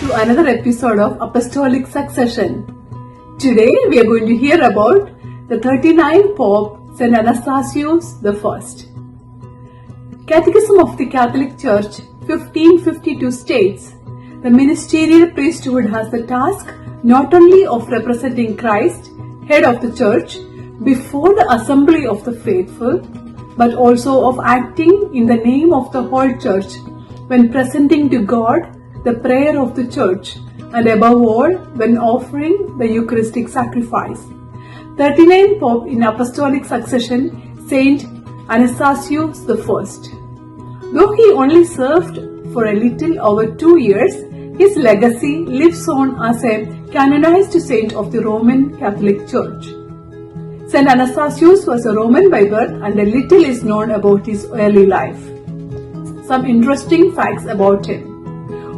to another episode of Apostolic Succession. Today we are going to hear about the 39th Pope St. Anastasius I. Catechism of the Catholic Church 1552 states, the ministerial priesthood has the task not only of representing Christ, head of the Church, before the assembly of the faithful, but also of acting in the name of the whole Church when presenting to God the prayer of the Church, and above all when offering the Eucharistic sacrifice. 39th Pope in Apostolic Succession, St. Anastasius I. Though he only served for a little over 2 years, his legacy lives on as a canonized saint of the Roman Catholic Church. St. Anastasius was a Roman by birth, and a little is known about his early life. Some interesting facts about him.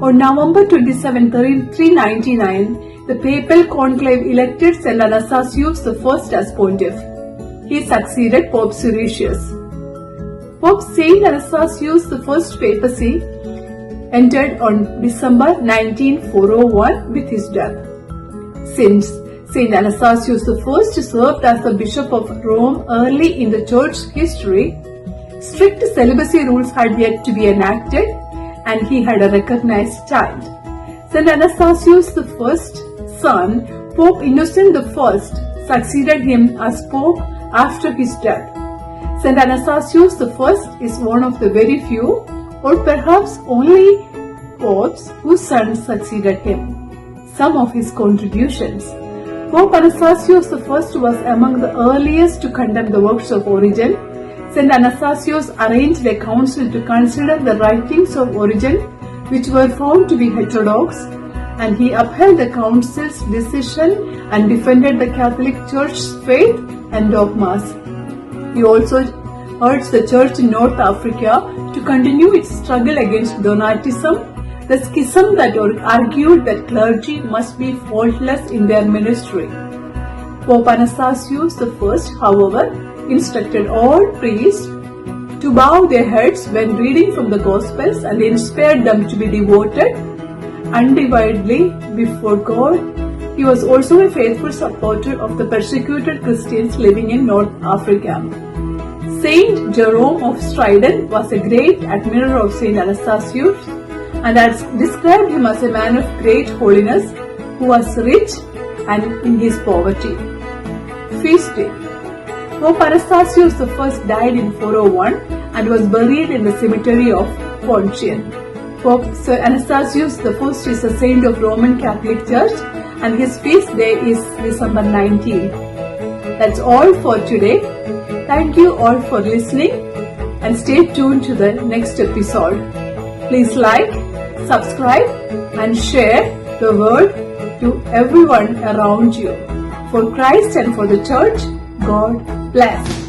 On November 27, 399, the papal conclave elected St. Anastasius I as pontiff. He succeeded Pope Siricius. Pope St. Anastasius I's papacy entered on December 19, 401 with his death. Since St. Anastasius I served as the Bishop of Rome early in the Church history, strict celibacy rules had yet to be enacted, and he had a recognized child. St. Anastasius I's son, Pope Innocent I, succeeded him as Pope after his death. St. Anastasius I is one of the very few, or perhaps only, popes whose sons succeeded him. Some of his contributions. Pope Anastasius I was among the earliest to condemn the works of Origen. St. Anastasius arranged a council to consider the writings of Origen, which were found to be heterodox, and he upheld the council's decision and defended the Catholic Church's faith and dogmas. He also urged the Church in North Africa to continue its struggle against Donatism, the schism that argued that clergy must be faultless in their ministry. Pope Anastasius I, however, instructed all priests to bow their heads when reading from the Gospels and inspired them to be devoted undividedly before God. He was also a faithful supporter of the persecuted Christians living in North Africa. Saint Jerome of Stridon was a great admirer of St. Anastasius and has described him as a man of great holiness who was rich and in his poverty. Feast day. Pope Anastasius I died in 401 and was buried in the cemetery of Pontiff. Pope Anastasius I is a saint of Roman Catholic Church, and his feast day is December 19. That's all for today. Thank you all for listening, and stay tuned to the next episode. Please like, subscribe and share the word to everyone around you. For Christ and for the Church, God bless.